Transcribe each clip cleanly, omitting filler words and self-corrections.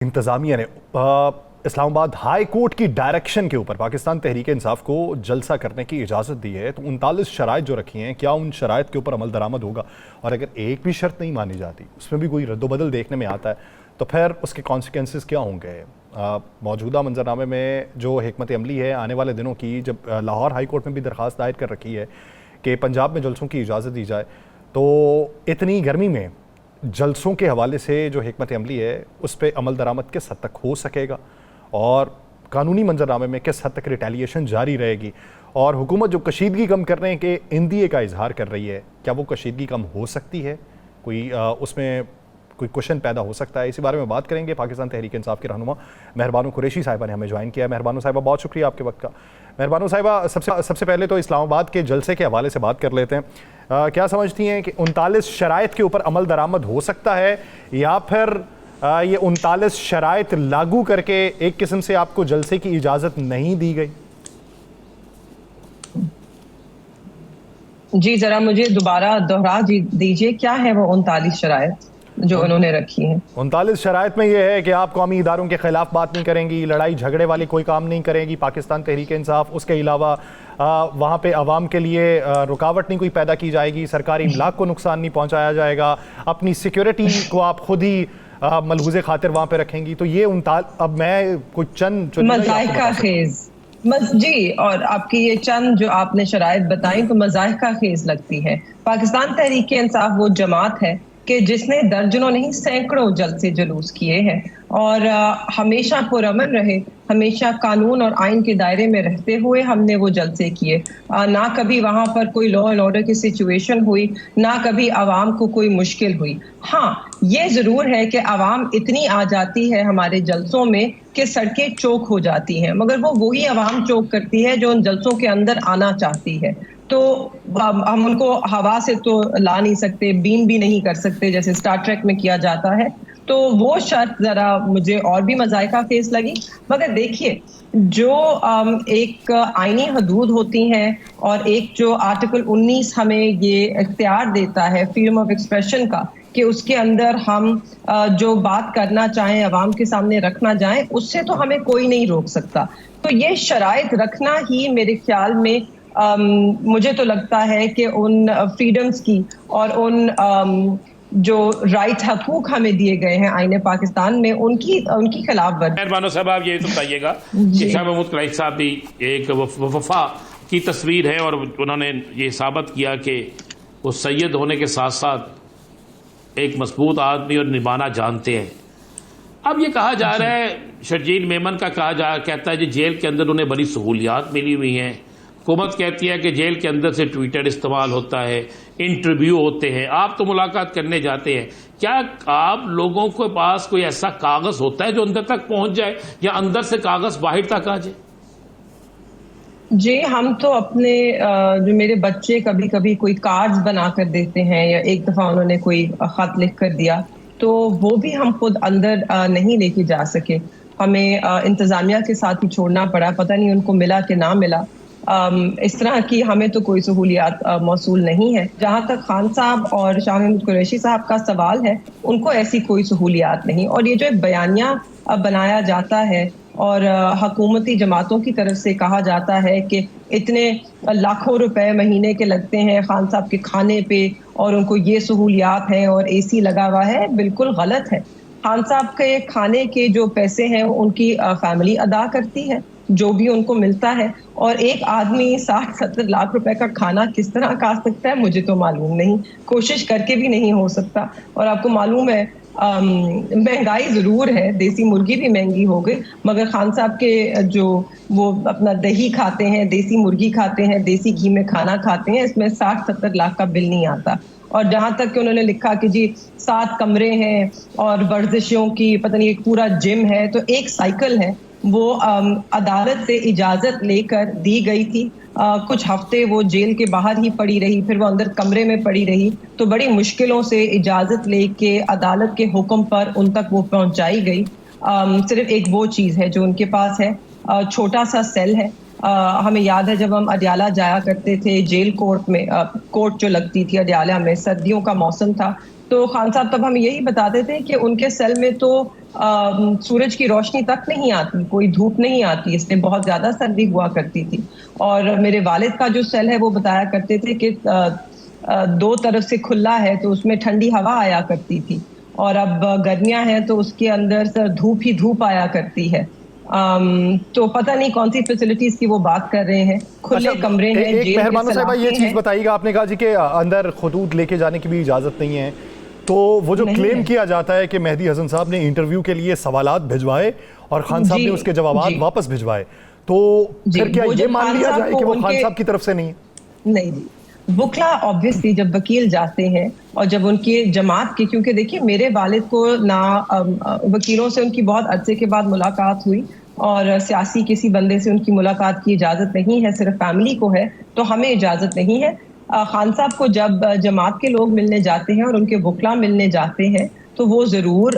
इंतजामिया ने Islamabad high court की डायरेक्शन के ऊपर पाकिस्तान तहरीक इंसाफ को जलसा करने की इजाज़त दी है। तो 39 शराइत जो रखी हैं, क्या उन शराइत के ऊपर अमल दरामद होगा? और अगर एक भी शर्त नहीं मानी जाती, उसमें भी कोई रद्दोबदल देखने में आता है, तो फिर उसके कॉन्सिक्वेंसेस क्या होंगे? मौजूदा मंजरनामे में जो हिकमत अमली है आने वाले दिनों की, जब लाहौर हाई कोर्ट में भी दरख्वास्त दायर कर रखी है कि पंजाब में जलसों की इजाज़त दी जाए, तो इतनी गर्मी में जलसों के हवाले से जो हिकमत अमली है उस पर अमल दरामद किस हद तक हो सकेगा, और कानूनी मंजरनामे में किस हद तक रिटेलिएशन जारी रहेगी, और हुकूमत जो कशीदगी कम करने के इंदिए का इजहार कर रही है, क्या वो कशीदगी कम हो सकती है? कोई उसमें कोई क्वेश्चन पैदा हो सकता है? इसी बारे में बात करेंगे। पाकिस्तान तहरीक इंसाफ के रहनुमा मेहरबानो कुरैशी साहिबा ने हमें ज्वाइन किया है। मेहरबानो साहिबा, बहुत शुक्रिया आपके वक्त का। मेहरबानो साहिबा, सबसे पहले तो इस्लामाबाद के जलसे के हवाले से बात कर लेते हैं। क्या समझती हैं कि 39 शराइत के ऊपर अमल दरामद हो सकता है, या फिर ये 39 शराइत लागू करके एक किस्म से आपको जलसे की इजाज़त नहीं दी गई? जी, ज़रा मुझे दोबारा दोहरा दीजिए, क्या है वो 39 शराइत जो उन्होंने रखी हैं? 39 शराइत में ये है कि आप कौमी इदारों के खिलाफ बात नहीं करेंगी, लड़ाई झगड़े वाले कोई काम नहीं करेंगी पाकिस्तान तहरीक इंसाफ। उसके अलावा वहाँ पे अवाम के लिए रुकावट नहीं कोई पैदा की जाएगी, सरकारी इमलाक को नुकसान नहीं पहुँचाया जाएगा, अपनी सिक्योरिटी को आप खुद ही मलहूज़े खातिर वहाँ पे रखेंगी। तो ये अब मैं कोई चंद मज़ाइका खेज़ जी, और आपकी ये चंद जो आपने शराइत बताई तो मज़ाइका खेज़ लगती है। पाकिस्तान तहरीक इंसाफ वो जमात है कि जिसने दर्जनों नहीं सैकड़ों जलसे जुलूस किए हैं, और हमेशा पुरअमन रहे, हमेशा कानून और आइन के दायरे में रहते हुए हमने वो जलसे किए। ना कभी वहाँ पर कोई लॉ एंड ऑर्डर की सिचुएशन हुई, ना कभी आवाम को कोई मुश्किल हुई। हाँ, ये ज़रूर है कि आवाम इतनी आ जाती है हमारे जलसों में कि सड़कें चौक हो जाती हैं, मगर वो वही आवाम चौक करती है जो उन जलसों के अंदर आना चाहती है। तो हम उनको हवा से तो ला नहीं सकते, बीम भी नहीं कर सकते जैसे स्टार ट्रेक में किया जाता है। तो वो शर्त ज़रा मुझे और भी मज़ाइका फेस लगी। मगर देखिए, जो एक आईनी हदूद होती हैं और एक जो आर्टिकल 19 हमें ये इख्तियार देता है फ्रीडम ऑफ एक्सप्रेशन का, कि उसके अंदर हम जो बात करना चाहें आवाम के सामने रखना चाहें, उससे तो हमें कोई नहीं रोक सकता। तो ये शराइत रखना ही मेरे ख्याल में मुझे तो लगता है कि उन फ्रीडम्स की और उन जो राइट हकूक हमें दिए गए हैं आईने पाकिस्तान में, उनकी खिलाफ वर्जी। मेहरबानो साहब, आप ये तो बताइएगा कि शाह महमूद कुरैशी साहब भी एक वफा की तस्वीर है, और उन्होंने ये साबित किया कि वो सैयद होने के साथ साथ एक मजबूत आदमी और निभाना जानते हैं। अब ये कहा जा रहा है, शर्जील मेमन का कहता है जी जेल के अंदर उन्हें बड़ी सहूलियात मिली हुई हैं। हुकूमत कहती है कि जेल के अंदर से ट्विटर इस्तेमाल होता है, इंटरव्यू होते हैं, आप तो मुलाकात करने जाते हैं। क्या आप लोगों के पास कोई ऐसा कागज होता है जो अंदर तक पहुंच जाए, या अंदर से कागज बाहर तक आ जाए? जी, हम तो अपने जो मेरे बच्चे कभी कभी कोई कार्ड्स बना कर देते हैं, या एक दफ़ा उन्होंने कोई ख़त लिख कर दिया, तो वो भी हम खुद अंदर नहीं लेके जा सके। हमें इंतज़ामिया के साथ ही छोड़ना पड़ा, पता नहीं उनको मिला कि ना मिला। इस तरह की हमें तो कोई सहूलियात मौसूल नहीं है। जहाँ तक खान साहब और शाह महमूद कुरैशी साहब का सवाल है, उनको ऐसी कोई सहूलियात नहीं। और ये जो एक बयानिया बनाया जाता है और हुकूमती जमातों की तरफ से कहा जाता है कि इतने लाखों रुपए महीने के लगते हैं खान साहब के खाने पे, और उनको ये सहूलियात हैं और एसी लगा हुआ है, बिल्कुल गलत है। खान साहब के खाने के जो पैसे हैं उनकी फैमिली अदा करती है, जो भी उनको मिलता है। और एक आदमी 60-70 लाख रुपए का खाना किस तरह खा सकता है, मुझे तो मालूम नहीं, कोशिश करके भी नहीं हो सकता। और आपको मालूम है महंगाई ज़रूर है, देसी मुर्गी भी महंगी हो गई, मगर खान साहब के जो वो अपना दही खाते हैं, देसी मुर्गी खाते हैं, देसी घी में खाना खाते हैं, इसमें 60-70 लाख का बिल नहीं आता। और जहाँ तक कि उन्होंने लिखा कि जी 7 कमरे हैं और वर्जिशों की पता नहीं एक पूरा जिम है, तो एक साइकिल है वो अदालत से इजाज़त लेकर दी गई थी। कुछ हफ्ते वो जेल के बाहर ही पड़ी रही, फिर वो अंदर कमरे में पड़ी रही, तो बड़ी मुश्किलों से इजाज़त लेके अदालत के हुक्म पर उन तक वो पहुंचाई गई। सिर्फ एक वो चीज़ है जो उनके पास है। چھوٹا سا سیل ہے. ہمیں یاد ہے جب ہم اڈیالہ جایا کرتے تھے جیل کورٹ میں, کورٹ جو لگتی تھی اڈیالہ میں, سردیوں کا موسم تھا, تو خان صاحب تب ہمیں یہی بتاتے تھے کہ ان کے سیل میں تو سورج کی روشنی تک نہیں آتی, کوئی دھوپ نہیں آتی, اس میں بہت زیادہ سردی ہوا کرتی تھی. اور میرے والد کا جو سیل ہے وہ بتایا کرتے تھے کہ 2 طرف سے کھلا ہے تو اس میں ٹھنڈی ہوا آیا کرتی تھی, اور اب گرمیاں ہیں تو اس کے اندر دھوپ ہی دھوپ آیا کرتی ہے. تو پتہ نہیں کون سی فیسلٹیز کی وہ بات کر رہے ہیں. کھلے کمرے ہیں, ایک جیل مہربانو کے صاحبہ یہ سلاخیں چیز ہیں. بتائیے گا, آپ نے کہا جی کہ اندر خطوط لے کے جانے کی بھی اجازت نہیں ہے, تو وہ جو کلیم کیا جاتا ہے کہ مہدی حسن صاحب نے انٹرویو کے لیے سوالات بھجوائے اور خان صاحب نے اس کے جوابات واپس بھجوائے, تو پھر کیا یہ مان لیا جائے کہ وہ خان صاحب کی طرف سے نہیں ہے؟ نہیں جی, وکلا آبویسلی جب وکیل جاتے ہیں اور جب ان کی جماعت کی, کیونکہ دیکھیے میرے والد کو نہ وکیلوں سے ان کی بہت عرصے کے بعد ملاقات ہوئی, اور سیاسی کسی بندے سے ان کی ملاقات کی اجازت نہیں ہے, صرف فیملی کو ہے, تو ہمیں اجازت نہیں ہے. خان صاحب کو جب جماعت کے لوگ ملنے جاتے ہیں اور ان کے وکلا ملنے جاتے ہیں تو وہ ضرور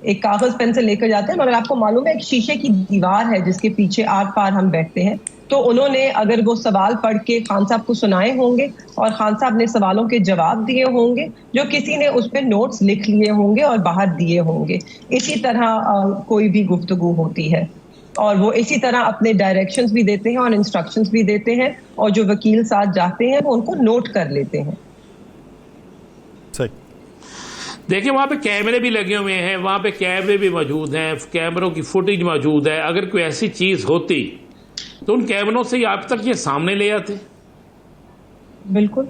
ایک کاغذ پین سے لے کر جاتے ہیں, مگر آپ کو معلوم ہے ایک شیشے کی دیوار ہے جس کے پیچھے آر پار ہم بیٹھتے ہیں, تو انہوں نے اگر وہ سوال پڑھ کے خان صاحب کو سنائے ہوں گے اور خان صاحب نے سوالوں کے جواب دیے ہوں گے, جو کسی نے اس پہ نوٹس لکھ لیے ہوں گے اور باہر دیے ہوں گے. اسی طرح کوئی بھی گفتگو ہوتی ہے, اور وہ اسی طرح اپنے ڈائریکشنز بھی دیتے ہیں اور انسٹرکشنز بھی دیتے ہیں, اور جو وکیل ساتھ جاتے ہیں وہ ان کو نوٹ کر لیتے ہیں. دیکھیں وہاں پہ کیمرے بھی لگے ہوئے ہیں, وہاں پہ کیمرے بھی موجود ہیں, کیمروں کی فوٹیج موجود ہے. اگر کوئی ایسی چیز ہوتی تو ان کیمروں سے ہی آپ تک یہ سامنے لے آتے. بالکل,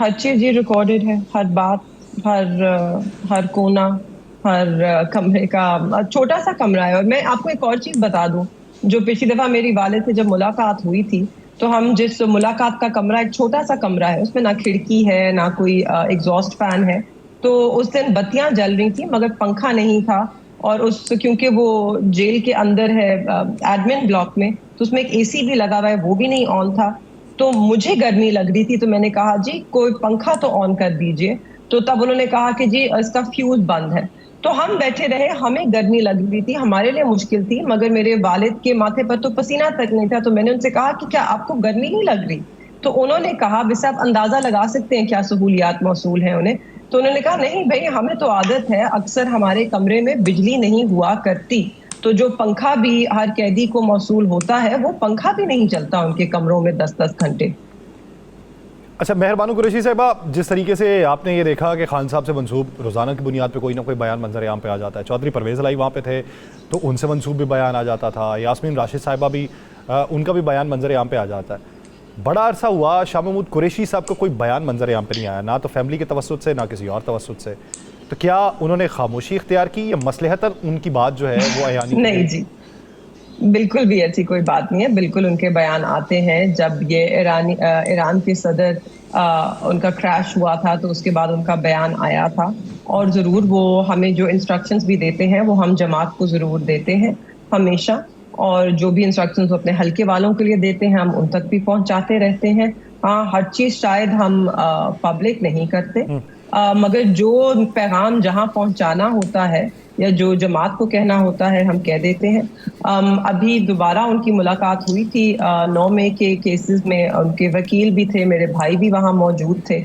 ہر چیز یہ ریکارڈڈ ہے, ہر بات, ہر کونا, ہر کمرے کا. چھوٹا سا کمرہ ہے. اور میں آپ کو ایک اور چیز بتا دوں, جو پچھلی دفعہ میری والد سے جب ملاقات ہوئی تھی تو ہم جس ملاقات کا کمرہ, ایک چھوٹا سا کمرہ ہے, اس میں نہ کھڑکی ہے نہ کوئی ایگزاسٹ فین ہے, تو اس دن بتیاں جل رہی تھیں مگر پنکھا نہیں تھا, اور کیونکہ وہ جیل کے اندر ہے ایڈمن بلاک میں, تو اس میں ایک اے سی بھی لگا ہوا ہے, وہ بھی نہیں آن تھا. تو مجھے گرمی لگ رہی تھی, تو میں نے کہا جی کوئی پنکھا تو آن کر دیجئے, تو تب انہوں نے کہا کہ جی اس کا فیوز بند ہے. تو ہم بیٹھے رہے, ہمیں گرمی لگ رہی تھی, ہمارے لیے مشکل تھی, مگر میرے والد کے ماتھے پر تو پسینہ تک نہیں تھا. تو میں نے ان سے کہا کہ کیا آپ کو گرمی نہیں لگ رہی؟ تو انہوں نے کہا, ویسے آپ اندازہ لگا سکتے ہیں کیا سہولیات موصول ہیں انہیں, تو انہوں نے کہا نہیں بھائی ہمیں تو عادت ہے, اکثر ہمارے کمرے میں بجلی نہیں ہوا کرتی, تو جو پنکھا بھی ہر قیدی کو موصول ہوتا ہے وہ پنکھا بھی نہیں چلتا ان کے کمروں میں 10-10 گھنٹے. اچھا مہربانو قریشی صاحبہ, جس طریقے سے آپ نے یہ دیکھا کہ خان صاحب سے منسوب روزانہ کی بنیاد پہ کوئی نہ کوئی بیان منظر عام پہ آ جاتا ہے, چودھری پرویز الہی وہاں پہ تھے تو ان سے منسوب بھی بیان آ جاتا تھا, یاسمین راشد صاحبہ بھی ان کا بھی بیان منظر عام پہ آ جاتا ہے. بڑا عرصہ ہوا شاہ محمود قریشی صاحب کا کوئی بیان منظر عام پہ نہیں آیا, نہ تو فیملی کے توسط سے نہ کسی اور توسط سے, تو کیا انہوں نے خاموشی اختیار کی یا مصلحتاً ان کی بات جو ہے وہ اعیانی؟ نہیں جی, بالکل بھی ایسی کوئی بات نہیں ہے, بالکل ان کے بیان آتے ہیں. جب یہ ایران کے صدر ان کا کریش ہوا تھا تو اس کے بعد ان کا بیان آیا تھا, اور ضرور وہ ہمیں جو انسٹرکشنز بھی دیتے ہیں وہ ہم جماعت کو ضرور دیتے ہیں ہمیشہ, اور جو بھی انسٹرکشنز اپنے حلقے والوں کے لیے دیتے ہیں ہم ان تک بھی پہنچاتے رہتے ہیں. ہاں ہر چیز شاید ہم پبلک نہیں کرتے, مگر جو پیغام جہاں پہنچانا ہوتا ہے یا جو جماعت کو کہنا ہوتا ہے ہم کہہ دیتے ہیں. ابھی دوبارہ ان کی ملاقات ہوئی تھی 9 مئی کے کیسز میں, ان کے وکیل بھی تھے, میرے بھائی بھی وہاں موجود تھے,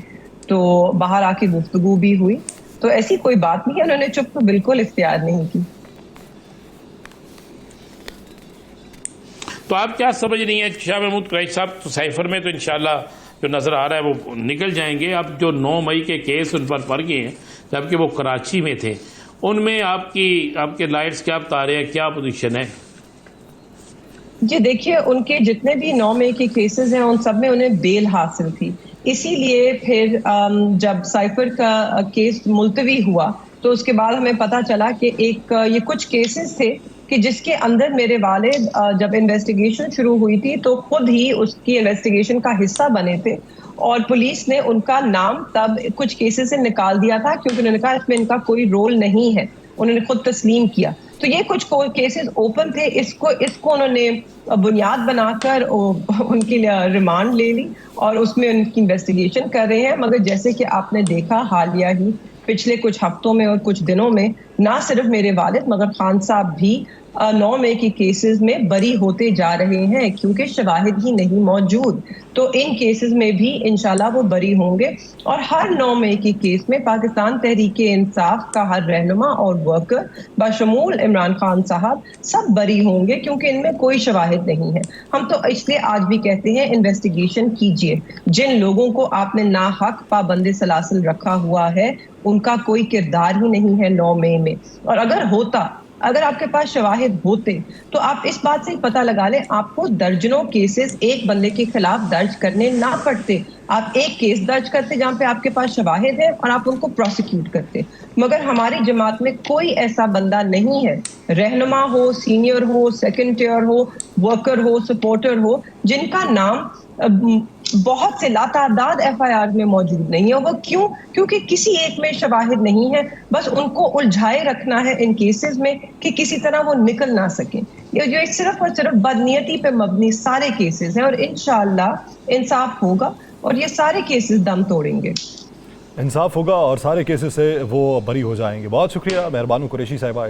تو باہر آ کے گفتگو بھی ہوئی. تو ایسی کوئی بات نہیں ہے, انہوں نے چپ تو بالکل اختیار نہیں کی. تو آپ کیا سمجھ رہی ہیں شاہ محمود قریشی صاحب, تو سائفر میں تو انشاءاللہ جو نظر آ رہا ہے وہ نکل جائیں گے. اب جو 9 مئی کے کیس ان پر پڑ گئے ہیں جبکہ وہ کراچی میں تھے, ان میں آپ کے لائٹس کیا بتا رہے ہیں, کیا پوزیشن ہے؟ جی دیکھیے, ان کے جتنے بھی 9 مئی کے کیسز ہیں ان سب میں انہیں بیل حاصل تھی, اسی لیے پھر جب سائفر کا کیس ملتوی ہوا تو اس کے بعد ہمیں پتہ چلا کہ یہ کچھ کیسز تھے کہ جس کے اندر میرے والد جب انویسٹیگیشن شروع ہوئی تھی تو خود ہی اس کی انویسٹیگیشن کا حصہ بنے تھے, اور پولیس نے ان کا نام تب کچھ کیسز سے نکال دیا تھا کیونکہ انہوں نے کہا اس میں ان کا کوئی رول نہیں ہے, انہوں نے خود تسلیم کیا. تو یہ کچھ کیسز اوپن تھے, اس کو انہوں نے بنیاد بنا کر ان کی ریمانڈ لے لی اور اس میں ان کی انویسٹیگیشن کر رہے ہیں. مگر جیسے کہ آپ نے دیکھا حالیہ ہی پچھلے کچھ ہفتوں میں اور کچھ دنوں میں ना सिर्फ मेरे वालिद मगर खान साहब भी 9 मई के केसेस में बरी होते जा रहे हैं क्योंकि शवाहिद ही नहीं मौजूद। तो इन केसेस में भी इंशाल्लाह वो बरी होंगे और हर 9 मई के केस में पाकिस्तान तहरीक इंसाफ का हर रहनुमा और वर्कर बशमूल इमरान खान साहब सब बरी होंगे क्योंकि इनमें कोई शवाहिद नहीं है। हम तो इसलिए आज भी कहते हैं इन्वेस्टिगेशन कीजिए। जिन लोगों को आपने नाहक पाबंदी सलासिल रखा हुआ है उनका कोई किरदार ही नहीं है 9 मई में। और अगर आपके पास शवाहिद होते तो आप इस बात से ही पता लगा लें, आपको दर्जनों केसेस एक बंदे के खिलाफ दर्ज करने ना पड़ते। आप एक केस दर्ज करते जहां पे आपके पास शवाहिद है और आप उनको प्रोसिक्यूट करते। मगर हमारी जमात में कोई ऐसा बंदा नहीं है, रहनुमा हो, सीनियर हो, सेकंड टियर हो, वर्कर हो, सपोर्टर हो, जिनका नाम बहुत से लातादाद FIR में मौजूद नहीं है। वो क्यों? क्योंकि किसी एक में शवाहिद नहीं है, बस उनको उलझाए रखना है इन केसेस में कि किसी तरह वो निकल ना सके। ये जो सिर्फ और सिर्फ बदनीयती पे मबनी सारे केसेस हैं और इंशाअल्लाह इंसाफ होगा और ये सारे केसेस दम तोड़ेंगे। इंसाफ होगा और सारे केसेस से वो बरी हो जाएंगे। बहुत शुक्रिया मेहरबान कुरैशी साहिबा।